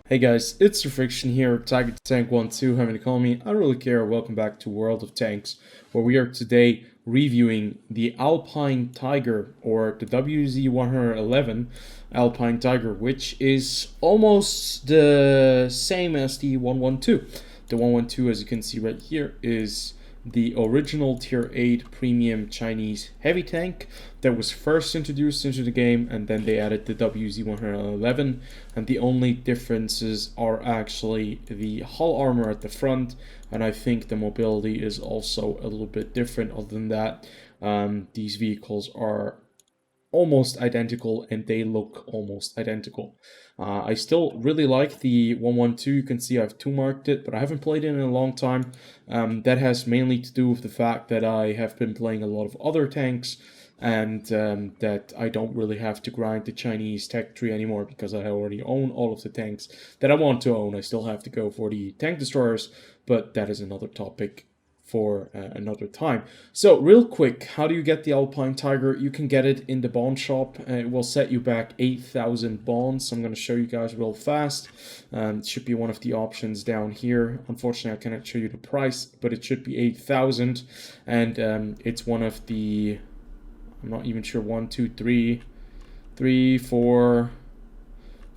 Hey guys, it's TheFrXion here, Tiger Tank 12, having to call me. I don't really care. Welcome back to World of Tanks, where we are today reviewing the Alpine Tiger, or the Wz-111 Alpine Tiger, which is almost the same as the 112. The 112, as you can see right here, is the original Tier 8 premium Chinese heavy tank that was first introduced into the game, and then they added the Wz-111, and the only differences are actually the hull armor at the front, and I think the mobility is also a little bit different. Other than that, these vehicles are almost identical and they look almost identical. I still really like the 112. You can see I've 2-marked it, but I haven't played it in a long time. That has mainly to do with the fact that I have been playing a lot of other tanks, and that I don't really have to grind the Chinese tech tree anymore because I already own all of the tanks that I want to own. I still have to go for the tank destroyers, but that is another topic for another time. So real quick, how do you get the Alpine Tiger? You can get it in the bond shop. It will set you back 8,000 bonds. I'm going to show you guys real fast. It should be one of the options down here. Unfortunately, I cannot show you the price, but it should be 8,000, and it's one of the, I'm not even sure, 1, 2, 3, 3, 4,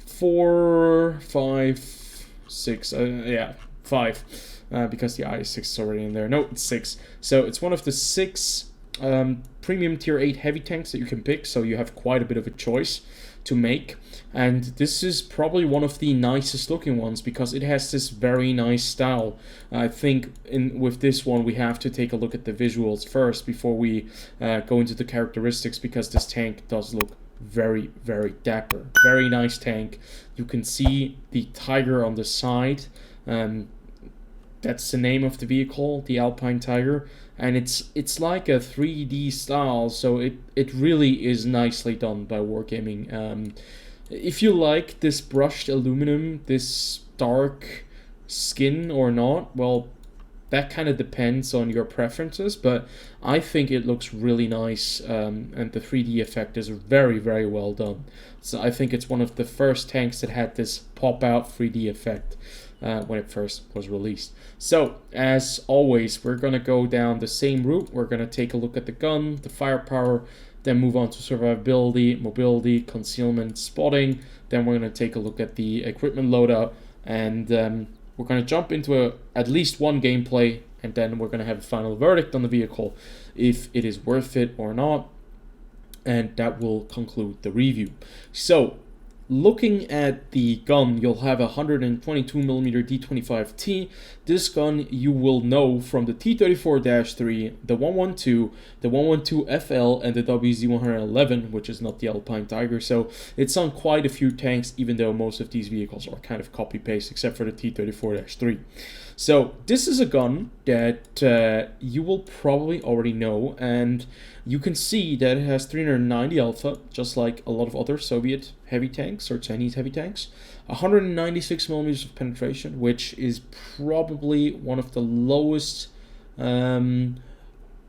4, 5, 6, yeah, 5. Because the I6 is already in there. No, it's 6. So it's one of the 6 premium tier 8 heavy tanks that you can pick, so you have quite a bit of a choice to make. And this is probably one of the nicest looking ones because it has this very nice style. I think with this one we have to take a look at the visuals first before we go into the characteristics, because this tank does look very, very dapper. Very nice tank. You can see the Tiger on the side. That's the name of the vehicle, the Alpine Tiger, and it's like a 3D style, so it really is nicely done by Wargaming. If you like this brushed aluminum, this dark skin or not, well, that kind of depends on your preferences, but I think it looks really nice, and the 3D effect is very, very well done. So I think it's one of the first tanks that had this pop-out 3D effect when it first was released. So, as always, we're going to go down the same route. We're going to take a look at the gun, the firepower, then move on to survivability, mobility, concealment, spotting. Then we're going to take a look at the equipment loadout, and we're going to jump into at least one gameplay, and then we're going to have a final verdict on the vehicle, if it is worth it or not, and that will conclude the review. So, looking at the gun, you'll have a 122mm D25T. This gun you will know from the T34-3, the 112, the 112FL, and the Wz-111, which is not the Alpine Tiger. So it's on quite a few tanks, even though most of these vehicles are kind of copy-paste, except for the T34-3. So this is a gun that you will probably already know, and you can see that it has 390 alpha, just like a lot of other Soviet heavy tanks or Chinese heavy tanks. 196 millimeters of penetration, which is probably one of the lowest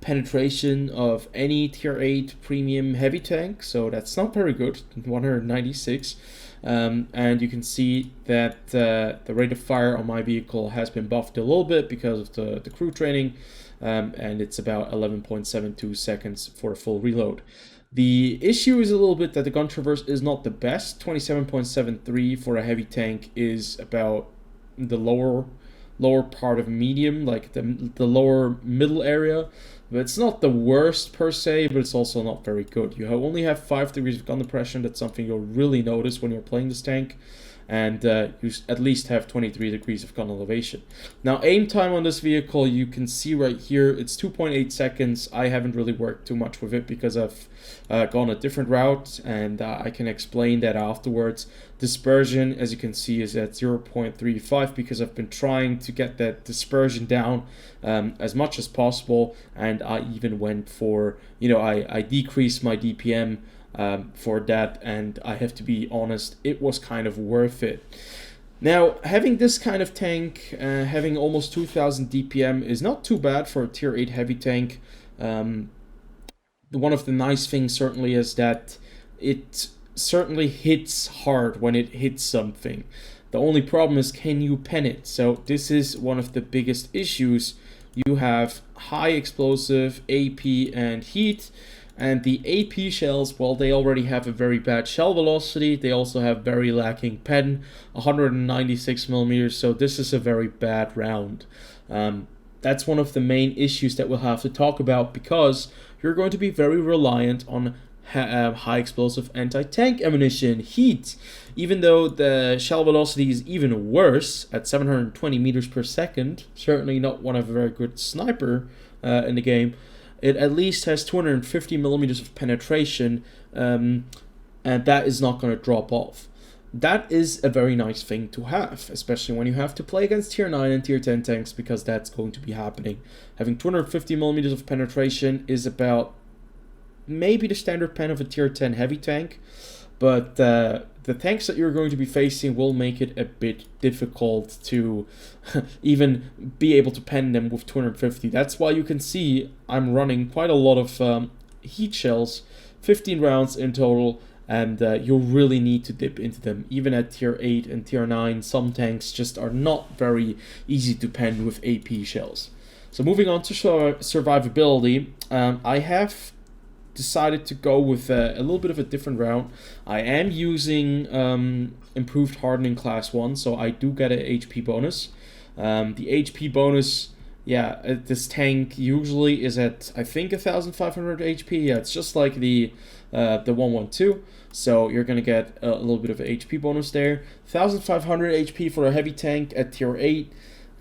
penetration of any tier 8 premium heavy tank, so that's not very good. 196. And you can see that the rate of fire on my vehicle has been buffed a little bit because of the crew training, and it's about 11.72 seconds for a full reload. The issue is a little bit that the gun traverse is not the best. 27.73 for a heavy tank is about the lower part of medium, like the lower middle area. But it's not the worst per se, but it's also not very good. You only have 5 degrees of gun depression. That's something you'll really notice when you're playing this tank. And you at least have 23 degrees of gun elevation. Now, aim time on this vehicle, you can see right here, it's 2.8 seconds. I haven't really worked too much with it because I've gone a different route, and I can explain that afterwards. Dispersion, as you can see, is at 0.35 because I've been trying to get that dispersion down as much as possible, and I even went for, I decreased my DPM for that, and I have to be honest, it was kind of worth it. Now, having this kind of tank, having almost 2000 DPM is not too bad for a tier 8 heavy tank. One of the nice things certainly is that it certainly hits hard when it hits something. The only problem is, can you pen it? So this is one of the biggest issues. You have high explosive, AP, and heat. And the AP shells, well, they already have a very bad shell velocity. They also have very lacking pen, 196 millimeters. So this is a very bad round. That's one of the main issues that we'll have to talk about, because you're going to be very reliant on high explosive anti-tank ammunition, heat. Even though the shell velocity is even worse at 720 meters per second, certainly not one of a very good sniper in the game, it at least has 250 millimeters of penetration, and that is not going to drop off. That is a very nice thing to have, especially when you have to play against tier 9 and tier 10 tanks, because that's going to be happening. Having 250 millimeters of penetration is about maybe the standard pen of a tier 10 heavy tank, but the tanks that you're going to be facing will make it a bit difficult to even be able to pen them with 250. That's why you can see I'm running quite a lot of heat shells, 15 rounds in total, and you'll really need to dip into them. Even at tier 8 and tier 9, some tanks just are not very easy to pen with AP shells. So moving on to survivability, I have decided to go with a little bit of a different route. I am using improved hardening class 1, so I do get an HP bonus. The HP bonus, yeah, this tank usually is at, I think, 1500 HP. Yeah, it's just like the 112, so you're gonna get a little bit of an HP bonus there. 1500 HP for a heavy tank at tier 8.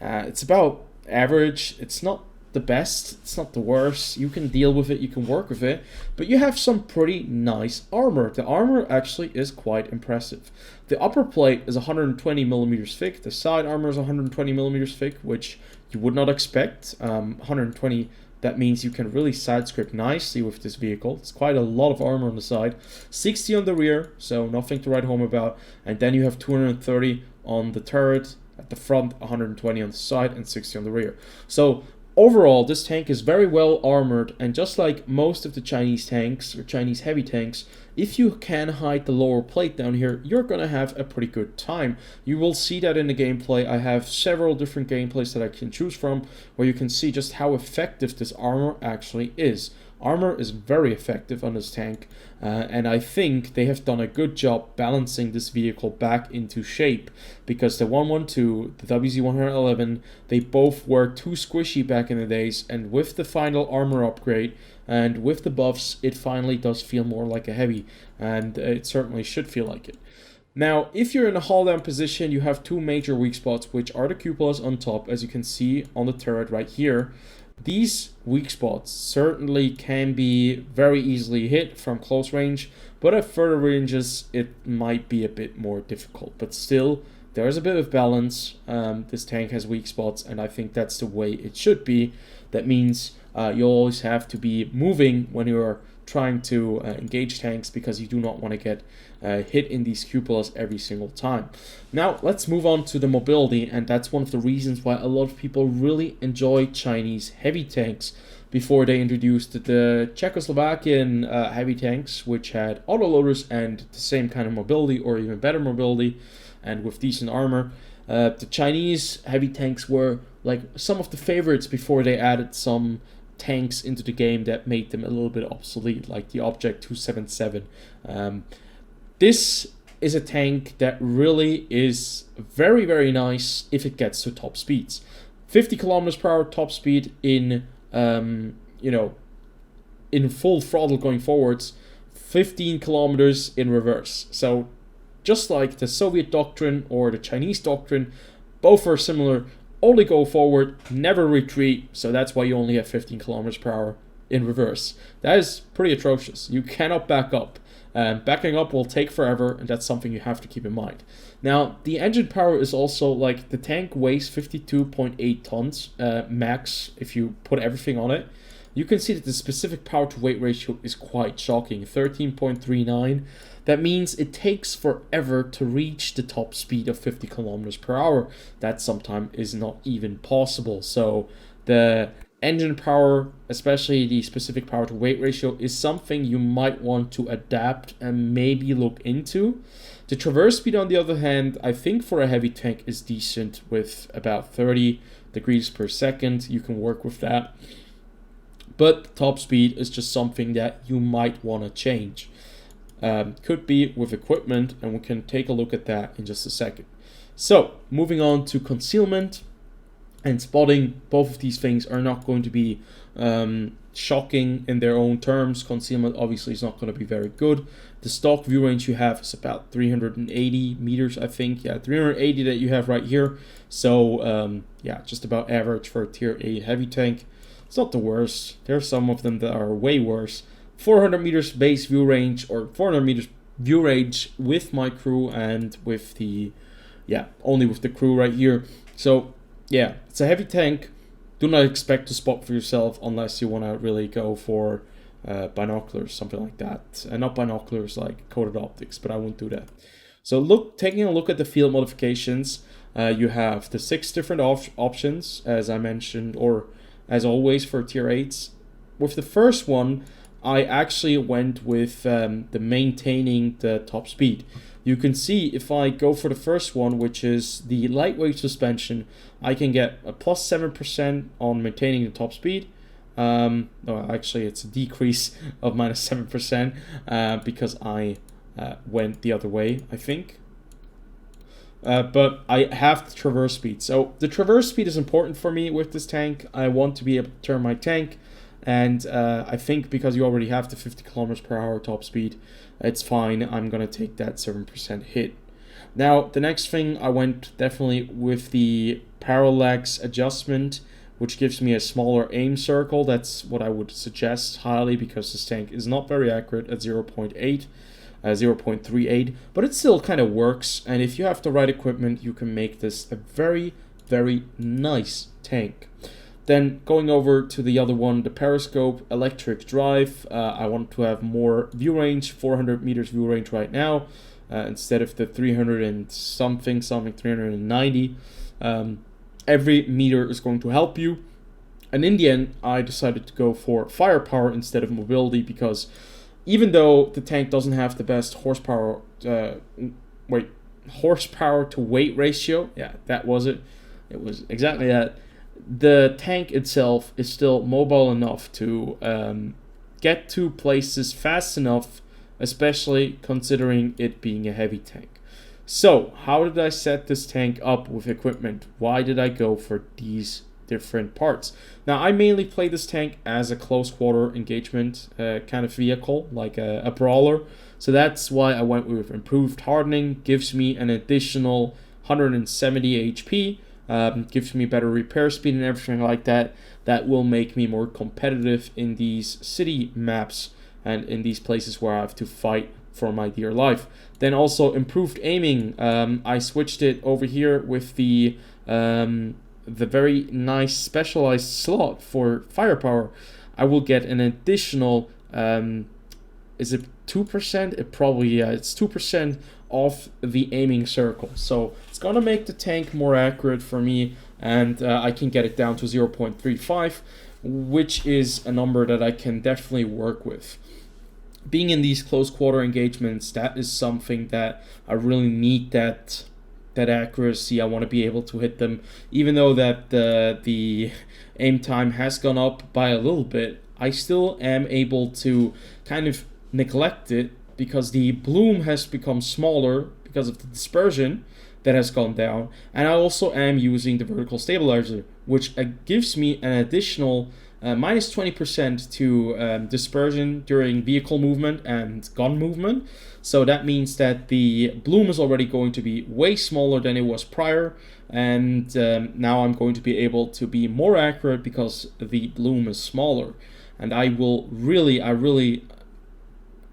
It's about average. It's not the best, it's not the worst. You can deal with it, you can work with it, but you have some pretty nice armor. The armor actually is quite impressive. The upper plate is 120 millimeters thick. The side armor is 120 millimeters thick, which you would not expect. 120, that means you can really side script nicely with this vehicle. It's quite a lot of armor on the side. 60 on the rear, so nothing to write home about. And then you have 230 on the turret at the front, 120 on the side, and 60 on the rear. So overall, this tank is very well armored, and just like most of the Chinese tanks, or Chinese heavy tanks, if you can hide the lower plate down here, you're gonna have a pretty good time. You will see that in the gameplay. I have several different gameplays that I can choose from, where you can see just how effective this armor actually is. Armor is very effective on this tank, and I think they have done a good job balancing this vehicle back into shape, because the 112, the Wz-111, they both were too squishy back in the days, and with the final armor upgrade and with the buffs, it finally does feel more like a heavy, and it certainly should feel like it. Now, if you're in a hull down position, you have two major weak spots, which are the cupolas on top, as you can see on the turret right here. These weak spots certainly can be very easily hit from close range, but at further ranges it might be a bit more difficult. But still, there is a bit of balance. This tank has weak spots, and I think that's the way it should be. That means you always have to be moving when you are trying to engage tanks, because you do not want to get hit in these cupolas every single time. Now let's move on to the mobility, and that's one of the reasons why a lot of people really enjoy Chinese heavy tanks. Before they introduced the Czechoslovakian heavy tanks, which had autoloaders and the same kind of mobility, or even better mobility, and with decent armor, the Chinese heavy tanks were like some of the favorites before they added some tanks into the game that made them a little bit obsolete, like the Object 277. This is a tank that really is very, very nice if it gets to top speeds. 50 kilometers per hour top speed in, in full throttle going forwards, 15 kilometers in reverse. So just like the Soviet doctrine or the Chinese doctrine, both are similar. Only go forward, never retreat, so that's why you only have 15 kilometers per hour in reverse. That is pretty atrocious. You cannot back up. Backing up will take forever, and that's something you have to keep in mind. Now, the engine power is also, like, the tank weighs 52.8 tons max if you put everything on it. You can see that the specific power to weight ratio is quite shocking, 13.39. That means it takes forever to reach the top speed of 50 kilometers per hour. That sometimes is not even possible. So the Engine power, especially the specific power to weight ratio, is something you might want to adapt and maybe look into. The traverse speed, on the other hand, I think for a heavy tank is decent with about 30 degrees per second. You can work with that. But top speed is just something that you might want to change. Could be with equipment, and we can take a look at that in just a second. So, moving on to concealment and spotting. Both of these things are not going to be shocking in their own terms. Concealment obviously is not going to be very good. The stock view range you have is about 380 meters, I think. Yeah, 380 that you have right here. So, yeah, just about average for a tier 8 heavy tank. It's not the worst. There are some of them that are way worse. 400 meters base view range, or 400 meters view range with my crew and with the, yeah, only with the crew right here. So, yeah, it's a heavy tank. Do not expect to spot for yourself unless you want to really go for binoculars, something like that. And not binoculars like coated optics, but I won't do that. So taking a look at the field modifications, you have the 6 different options, as I mentioned, or as always for tier 8s. With the first one, I actually went with the maintaining the top speed. You can see if I go for the first one, which is the lightweight suspension, I can get a plus 7% on maintaining the top speed. No, actually it's a decrease of minus 7% because I went the other way, I think. But I have the traverse speed. So the traverse speed is important for me with this tank. I want to be able to turn my tank. And I think because you already have the 50 kilometers per hour top speed, it's fine. I'm going to take that 7% hit. Now, the next thing, I went definitely with the parallax adjustment, which gives me a smaller aim circle. That's what I would suggest highly because this tank is not very accurate at 0.8. 0.38, but it still kind of works, and if you have the right equipment you can make this a very, very nice tank. Then going over to the other one, the periscope electric drive, I want to have more view range, 400 meters view range right now, instead of the 300 and something 390. Every meter is going to help you, and in the end I decided to go for firepower instead of mobility because even though the tank doesn't have the best horsepower to weight ratio, yeah, that was it. It was exactly that. The tank itself is still mobile enough to get to places fast enough, especially considering it being a heavy tank. So, how did I set this tank up with equipment? Why did I go for these different parts? Now, I mainly play this tank as a close quarter engagement kind of vehicle, like a brawler. So that's why I went with improved hardening. Gives me an additional 170 HP, gives me better repair speed and everything like that. That will make me more competitive in these city maps and in these places where I have to fight for my dear life. Then also improved aiming. I switched it over here with the very nice specialized slot for firepower. I will get an additional, is it 2%? It probably, yeah, it's 2% off the aiming circle. So it's gonna make the tank more accurate for me, and I can get it down to 0.35, which is a number that I can definitely work with. Being in these close quarter engagements, that is something that I really need that accuracy. I want to be able to hit them, even though that the aim time has gone up by a little bit. I still am able to kind of neglect it because the bloom has become smaller because of the dispersion that has gone down, and I also am using the vertical stabilizer, which gives me an additional minus 20% to dispersion during vehicle movement and gun movement. So that means that the bloom is already going to be way smaller than it was prior, and now I'm going to be able to be more accurate because the bloom is smaller. And I really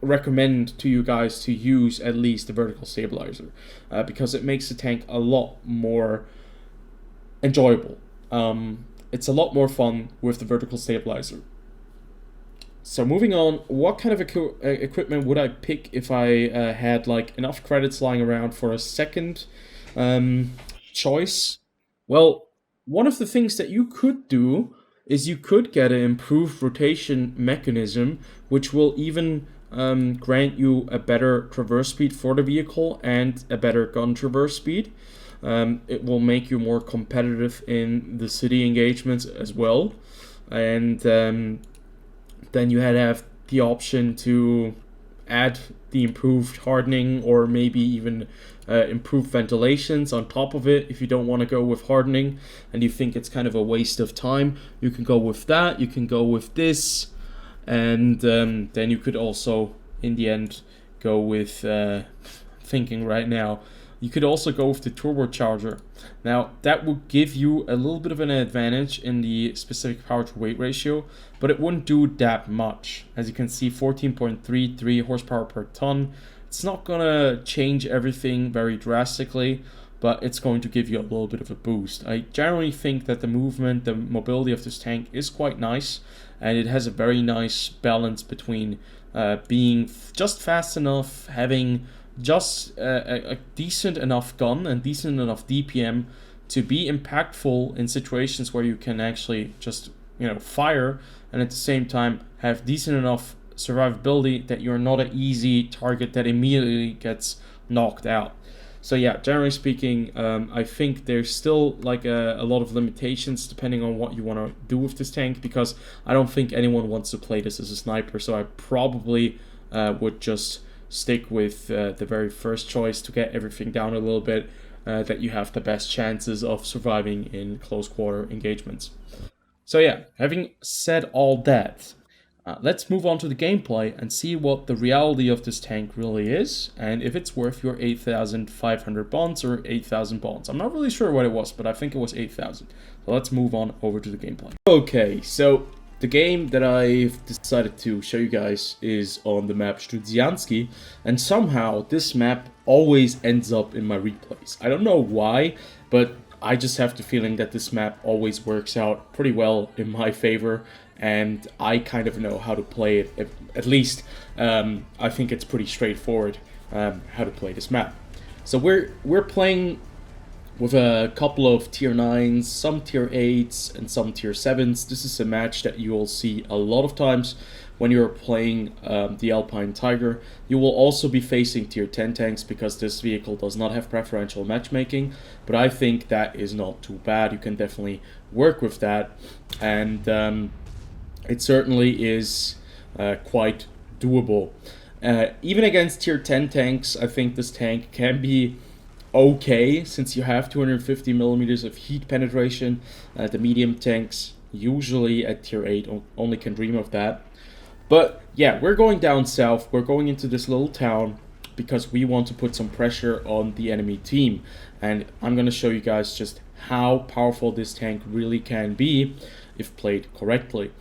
recommend to you guys to use at least the vertical stabilizer because it makes the tank a lot more enjoyable. It's a lot more fun with the vertical stabilizer. So moving on, what kind of equipment would I pick if I had like enough credits lying around for a second choice? Well, one of the things that you could do is you could get an improved rotation mechanism, which will even grant you a better traverse speed for the vehicle and a better gun traverse speed. It will make you more competitive in the city engagements as well. And then you have the option to add the improved hardening, or maybe even improved ventilations on top of it. If you don't want to go with hardening and you think it's kind of a waste of time, you can go with that. You can go with this, and then you could also in the end go with thinking right now, you could also go with the turbocharger. Now that would give you a little bit of an advantage in the specific power to weight ratio, but it wouldn't do that much. As you can see, 14.33 horsepower per ton. It's not gonna change everything very drastically, but it's going to give you a little bit of a boost. I generally think that the movement, the mobility of this tank is quite nice, and it has a very nice balance between being just fast enough, having just a decent enough gun and decent enough DPM to be impactful in situations where you can actually just, fire, and at the same time have decent enough survivability that you're not an easy target that immediately gets knocked out. So yeah, generally speaking, I think there's still like a lot of limitations depending on what you want to do with this tank, because I don't think anyone wants to play this as a sniper, so I probably would just stick with the very first choice to get everything down a little bit, that you have the best chances of surviving in close quarter engagements. So yeah, having said all that, let's move on to the gameplay and see what the reality of this tank really is, and if it's worth your 8,500 bonds or 8,000 bonds. I'm not really sure what it was, but I think it was 8,000. So let's move on over to the gameplay. Okay, so the game that I've decided to show you guys is on the map Studzianski, and somehow this map always ends up in my replays. I don't know why, but I just have the feeling that this map always works out pretty well in my favor, and I kind of know how to play it. At least I think it's pretty straightforward how to play this map. So we're playing with a couple of tier 9s, some tier 8s, and some tier 7s. This is a match that you will see a lot of times when you're playing the Alpine Tiger. You will also be facing tier 10 tanks because this vehicle does not have preferential matchmaking, but I think that is not too bad. You can definitely work with that, and it certainly is quite doable. Even against tier 10 tanks, I think this tank can be okay, since you have 250 millimeters of heat penetration. The medium tanks usually at tier 8 only can dream of that. But yeah, we're going down south. We're going into this little town because we want to put some pressure on the enemy team, and I'm going to show you guys just how powerful this tank really can be if played correctly.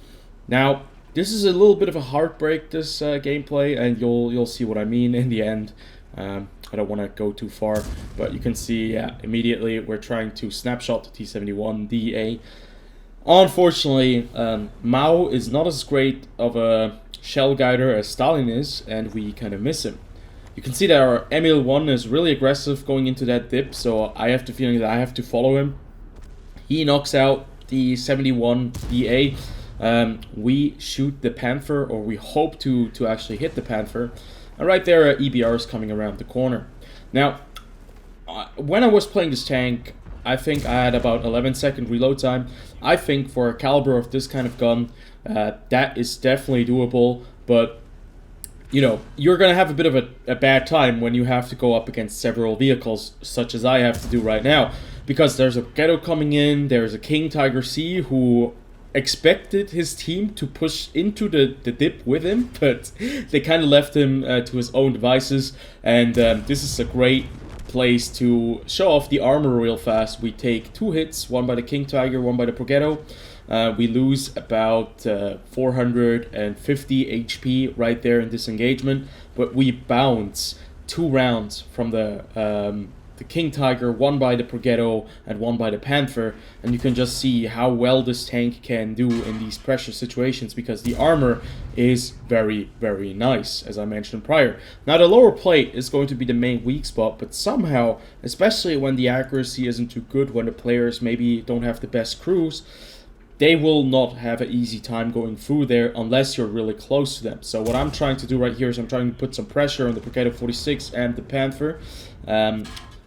Now, this is a little bit of a heartbreak, this gameplay, and you'll see what I mean in the end. I don't want to go too far, but you can see, yeah, immediately we're trying to snapshot the T-71 DA. Unfortunately, Mao is not as great of a shell guider as Stalin is, and we kind of miss him. You can see that our Emil 1 is really aggressive going into that dip, so I have the feeling that I have to follow him. He knocks out the 71 DA. We shoot the Panther, or we hope to actually hit the Panther. And right there, EBR is coming around the corner. Now, when I was playing this tank, I think I had about 11-second reload time. I think for a caliber of this kind of gun, that is definitely doable. But, you know, you're going to have a bit of a bad time when you have to go up against several vehicles, such as I have to do right now. Because there's a Ghetto coming in, there's a King Tiger C who expected his team to push into the dip with him, but they kind of left him to his own devices, and this is a great place to show off the armor real fast. We take 2 hits, one by the King Tiger, one by the Progetto. We lose about 450 HP right there in this engagement, but we bounce 2 rounds from the King Tiger, one by the Progetto and one by the Panther, and you can just see how well this tank can do in these pressure situations, because the armor is very, very nice, as I mentioned prior. Now, the lower plate is going to be the main weak spot, but somehow, especially when the accuracy isn't too good, when the players maybe don't have the best crews, they will not have an easy time going through there unless you're really close to them. So what I'm trying to do right here is I'm trying to put some pressure on the Brigade 46 and the Panther,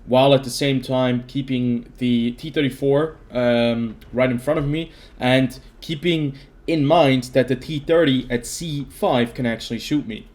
while at the same time keeping the T-34 right in front of me, and keeping in mind that the T-30 at C5 can actually shoot me.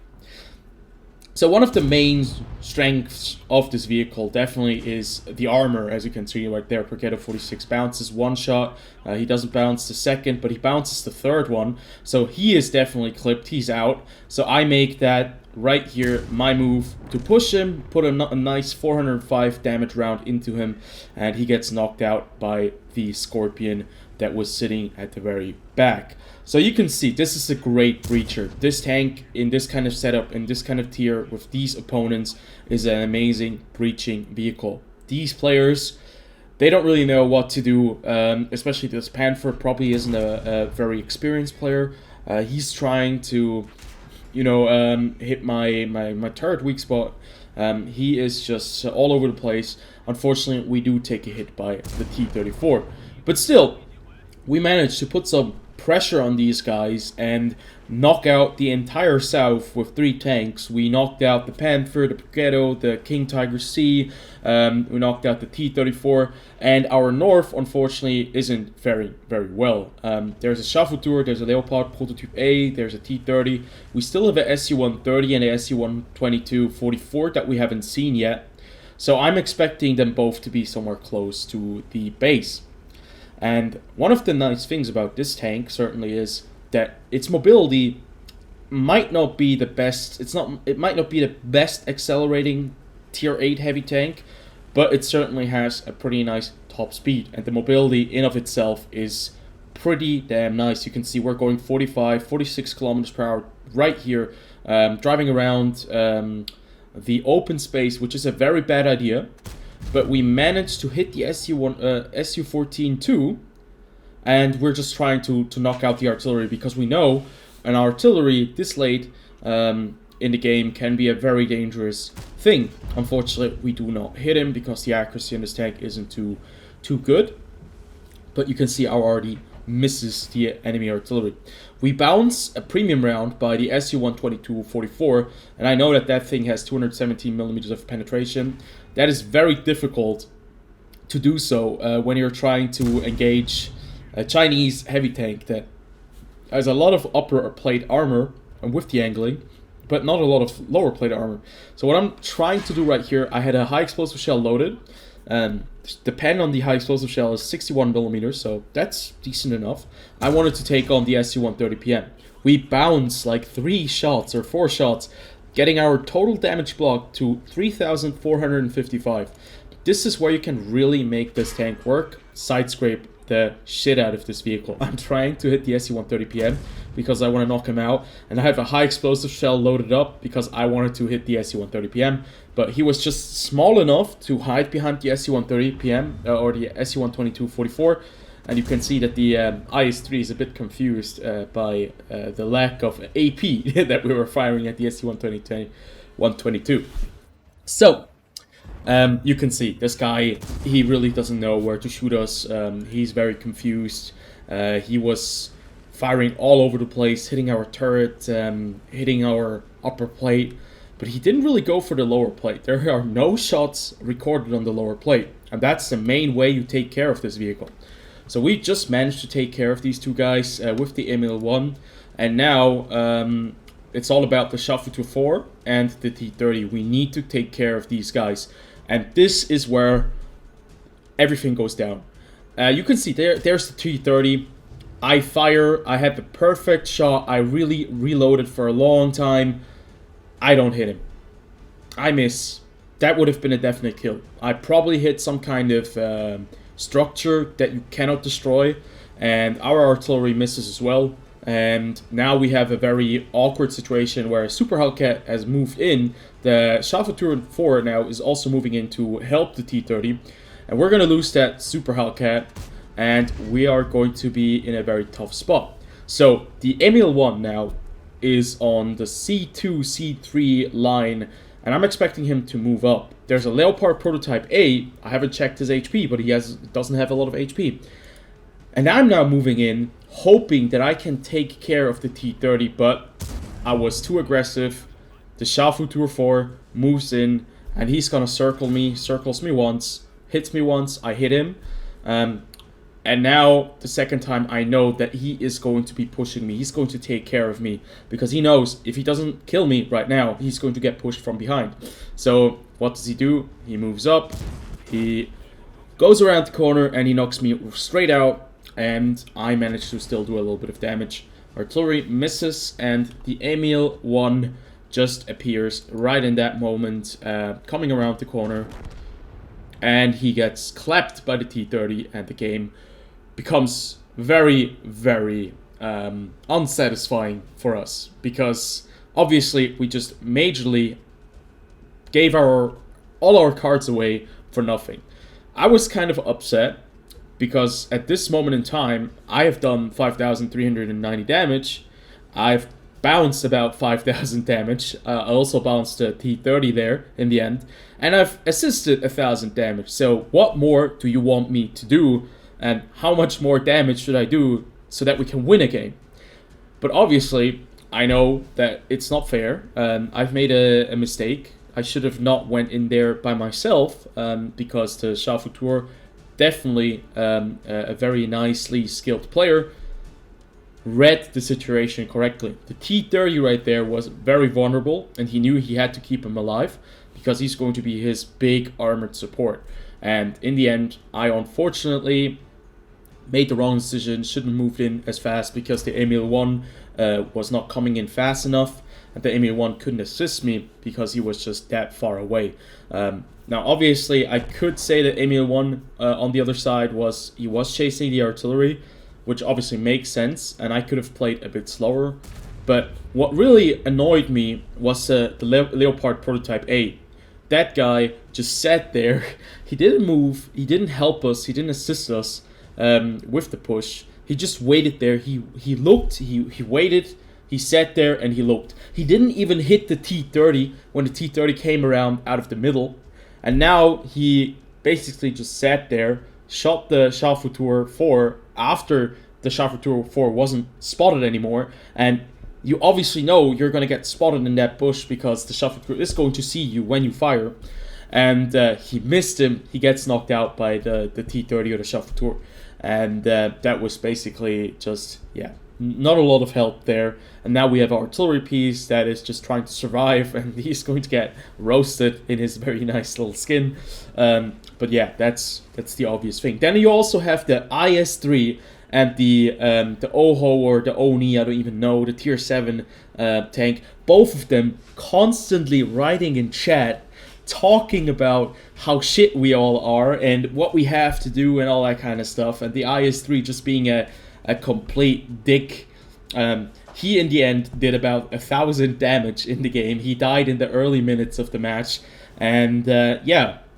So one of the main strengths of this vehicle definitely is the armor, as you can see right there. Brigade 46 bounces one shot, he doesn't bounce the second, but he bounces the third one, so he is definitely clipped, he's out. So I make that right here my move to push him, put a nice 405 damage round into him, and he gets knocked out by the Scorpion that was sitting at the very back. So you can see this is a great breacher. This tank in this kind of setup, in this kind of tier with these opponents, is an amazing breaching vehicle. These players, they don't really know what to do, especially this Panther probably isn't a very experienced player. He's trying to, you know, hit my turret weak spot. He is just all over the place. Unfortunately, we do take a hit by the T-34. But still, we managed to put some pressure on these guys and knock out the entire south with 3 tanks. We knocked out the Panther, the Brigado, the King Tiger C, we knocked out the T-34, and our north unfortunately isn't very well. There's a Chasseur, there's a Leopard Prototype A, there's a T-30. We still have a Su-130 and a Su-122 44 that we haven't seen yet, so I'm expecting them both to be somewhere close to the base. And one of the nice things about this tank certainly is that its mobility might not be the best. It might not be the best accelerating tier 8 heavy tank, but it certainly has a pretty nice top speed, and the mobility in of itself is pretty damn nice. You can see we're going 46 kilometers per hour right here, driving around the open space, which is a very bad idea. But we managed to hit the Su-14 too, and we're just trying to knock out the artillery, because we know an artillery this late in the game can be a very dangerous thing. Unfortunately, we do not hit him because the accuracy in this tank isn't too good. But you can see our RD misses the enemy artillery. We bounce a premium round by the Su-122 44, and I know that that thing has 217 millimeters of penetration. That is very difficult to do so when you're trying to engage a Chinese heavy tank that has a lot of upper plate armor and with the angling, but not a lot of lower plate armor. So what I'm trying to do right here, I had a high explosive shell loaded. The pen on the high explosive shell is 61 millimeters, so that's decent enough. I wanted to take on the Su-130 PM. We bounce like 3 shots or 4 shots, getting our total damage block to 3,455. This is where you can really make this tank work. Side scrape the shit out of this vehicle. I'm trying to hit the Su-130 PM because I want to knock him out, and I have a high explosive shell loaded up because I wanted to hit the Su-130 PM, but he was just small enough to hide behind the Su-130 PM or the Su-122 44, and you can see that the IS-3 is a bit confused by the lack of AP that we were firing at the Su-122. So you can see this guy, he really doesn't know where to shoot us. He's very confused. He was firing all over the place, hitting our turret, hitting our upper plate, but he didn't really go for the lower plate. There are no shots recorded on the lower plate, and that's the main way you take care of this vehicle. So we just managed to take care of these two guys with the ML1, and now it's all about the Chasseur 4 and the T-30. We need to take care of these guys, and this is where everything goes down. You can see there's the T-30. I fire, I had the perfect shot, I really reloaded for a long time. I don't hit him. I miss. That would have been a definite kill. I probably hit some kind of structure that you cannot destroy, and our artillery misses as well. And now we have a very awkward situation where Super Hellcat has moved in. The Chasseur 4 now is also moving in to help the T-30, and we're going to lose that Super Hellcat, and we are going to be in a very tough spot. So the ML1 now is on the C2, C3 line, and I'm expecting him to move up. There's a Leopard Prototype A. I haven't checked his HP, but he doesn't have a lot of HP. And I'm now moving in, hoping that I can take care of the T-30, but I was too aggressive. The Xiaofu 4 moves in, and he's gonna circles me once, hits me once, I hit him. And now, the second time, I know that he is going to be pushing me. He's going to take care of me, because he knows if he doesn't kill me right now, he's going to get pushed from behind. So, what does he do? He moves up, he goes around the corner, and he knocks me straight out, and I manage to still do a little bit of damage. Artillery misses, and the Emil 1 just appears right in that moment, coming around the corner, and he gets clapped by the T-30, and the game becomes very, very unsatisfying for us, because obviously we just majorly gave all our cards away for nothing. I was kind of upset, because at this moment in time, I have done 5,390 damage. I've bounced about 5,000 damage. I also bounced a T-30 there in the end. And I've assisted 1,000 damage. So what more do you want me to do? And how much more damage should I do so that we can win a game? But obviously, I know that it's not fair. I've made a mistake. I should have not went in there by myself, because the Xiaofu definitely a very nicely skilled player, read the situation correctly. The T-30 right there was very vulnerable, and he knew he had to keep him alive, because he's going to be his big armored support. And in the end, I unfortunately made the wrong decision, shouldn't have moved in as fast, because the Emil 1 was not coming in fast enough, and the Emil 1 couldn't assist me because he was just that far away. Now, obviously, I could say that Emil 1 on the other side was chasing the artillery, which obviously makes sense, and I could have played a bit slower. But what really annoyed me was the Leopard Prototype A. That guy just sat there. He didn't move. He didn't help us. He didn't assist us with the push. He just waited there. He looked. He waited. He sat there and he looked. He didn't even hit the T-30 when the T-30 came around out of the middle. And now he basically just sat there, shot the Xiaofu 4 after the Xiaofu 4 wasn't spotted anymore. And you obviously know you're going to get spotted in that bush, because the Xiaofu is going to see you when you fire. And he missed him. He gets knocked out by the T-30 or the Xiaofu. And that was basically just, not a lot of help there. And now we have an artillery piece that is just trying to survive, and he's going to get roasted in his very nice little skin. But yeah, that's the obvious thing. Then you also have the IS-3 and the Oho or the Oni, I don't even know, the Tier 7 tank. Both of them constantly writing in chat, talking about how shit we all are and what we have to do and all that kind of stuff. And the IS-3 just being a complete dick. He in the end did about 1,000 damage in the game. He died in the early minutes of the match, and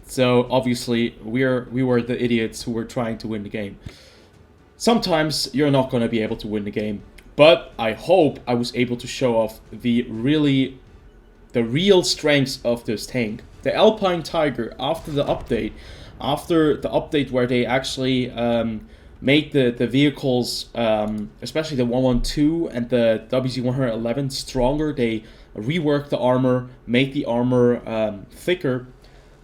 so obviously we were the idiots who were trying to win the game. Sometimes you're not going to be able to win the game, but I hope I was able to show off the real strengths of this tank. The Alpine Tiger, after the update where they actually made the vehicles, especially the 112 and the Wz-111, stronger. They reworked the armor, made the armor thicker.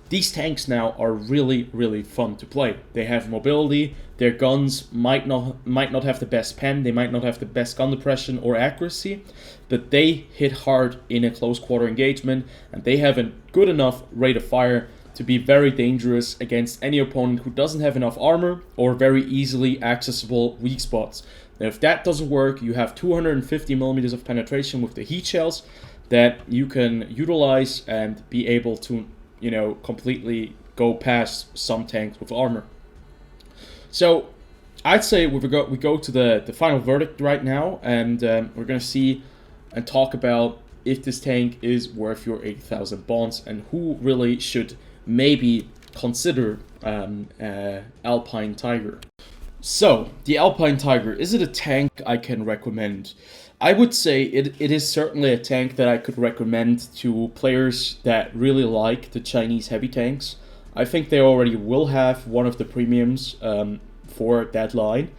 These tanks now are really, really fun to play. They have mobility. Their guns might not have the best pen. They might not have the best gun depression or accuracy, but they hit hard in a close quarter engagement, and they have a good enough rate of fire to be very dangerous against any opponent who doesn't have enough armor or very easily accessible weak spots. Now, if that doesn't work, you have 250 millimeters of penetration with the heat shells that you can utilize and be able to, completely go past some tanks with armor. So I'd say we go to the final verdict right now, and we're going to see and talk about if this tank is worth your 80,000 bonds and who really should maybe consider Alpine Tiger. So, the Alpine Tiger, is it a tank I can recommend? I would say it is certainly a tank that I could recommend to players that really like the Chinese heavy tanks. I think they already will have one of the premiums for that line.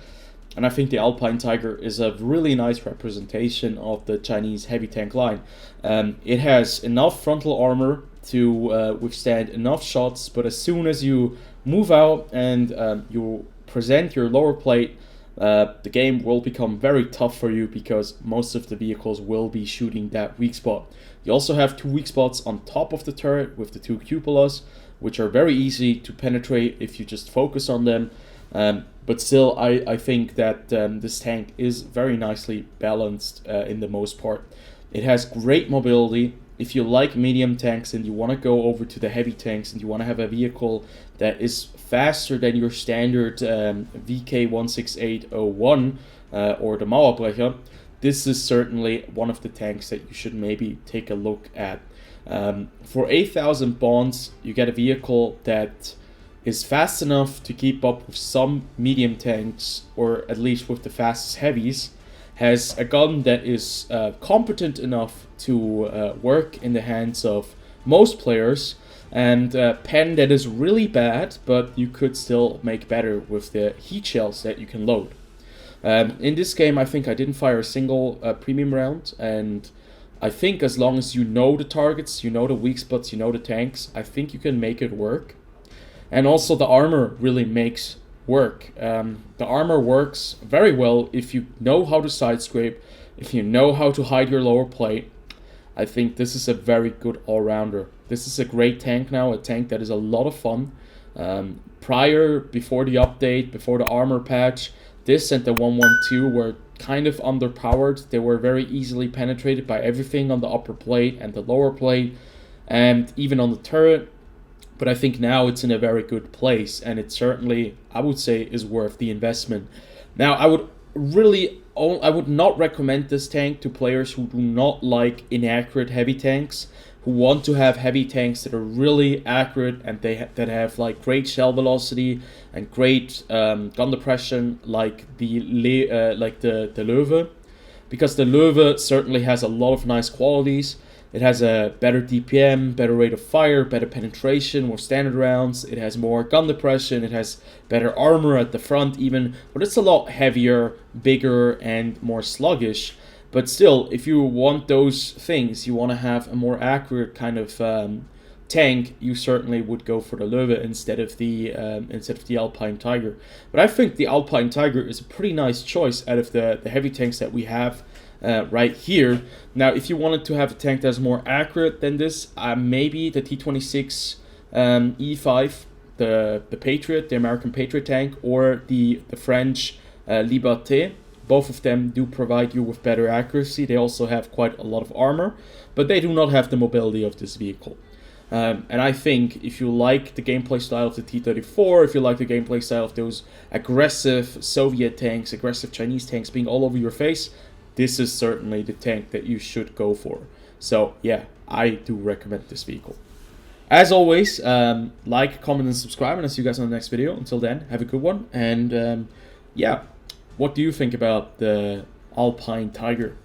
And I think the Alpine Tiger is a really nice representation of the Chinese heavy tank line. It has enough frontal armor to withstand enough shots, but as soon as you move out and you present your lower plate, the game will become very tough for you because most of the vehicles will be shooting that weak spot. You also have 2 weak spots on top of the turret with the 2 cupolas, which are very easy to penetrate if you just focus on them. But still, I think that this tank is very nicely balanced in the most part. It has great mobility. If you like medium tanks and you want to go over to the heavy tanks and you want to have a vehicle that is faster than your standard VK16801 or the Mauerbrecher, this is certainly one of the tanks that you should maybe take a look at. For 8,000 bonds, you get a vehicle that is fast enough to keep up with some medium tanks, or at least with the fastest heavies, has a gun that is competent enough to work in the hands of most players, and a pen that is really bad, but you could still make better with the heat shells that you can load. In this game, I think I didn't fire a single premium round, and I think as long as you know the targets, you know the weak spots, you know the tanks, I think you can make it work. And also the armor really makes work. The armor works very well if you know how to side scrape, if you know how to hide your lower plate. I think this is a very good all-rounder. This is a great tank now, a tank that is a lot of fun. Before the update, before the armor patch, this and the 112 were kind of underpowered. They were very easily penetrated by everything on the upper plate and the lower plate, and even on the turret. But I think now it's in a very good place, and it certainly, I would say, is worth the investment. Now, I would not recommend this tank to players who do not like inaccurate heavy tanks, who want to have heavy tanks that are really accurate and that have like great shell velocity and great gun depression, like the Löwe, because the Löwe certainly has a lot of nice qualities. It has a better DPM, better rate of fire, better penetration, more standard rounds. It has more gun depression. It has better armor at the front even, but it's a lot heavier, bigger, and more sluggish. But still, if you want those things, you want to have a more accurate kind of tank, you certainly would go for the Löwe instead of the Alpine Tiger. But I think the Alpine Tiger is a pretty nice choice out of the heavy tanks that we have right here. Now, if you wanted to have a tank that's more accurate than this, maybe the T26 E5, the Patriot, the American Patriot tank, or the French Liberté. Both of them do provide you with better accuracy. They also have quite a lot of armor, but they do not have the mobility of this vehicle. And I think if you like the gameplay style of the T-34, if you like the gameplay style of those aggressive Soviet tanks, aggressive Chinese tanks being all over your face, this is certainly the tank that you should go for. So yeah, I do recommend this vehicle. As always, like, comment, and subscribe, and I'll see you guys on the next video. Until then, have a good one, and yeah, what do you think about the Alpine Tiger?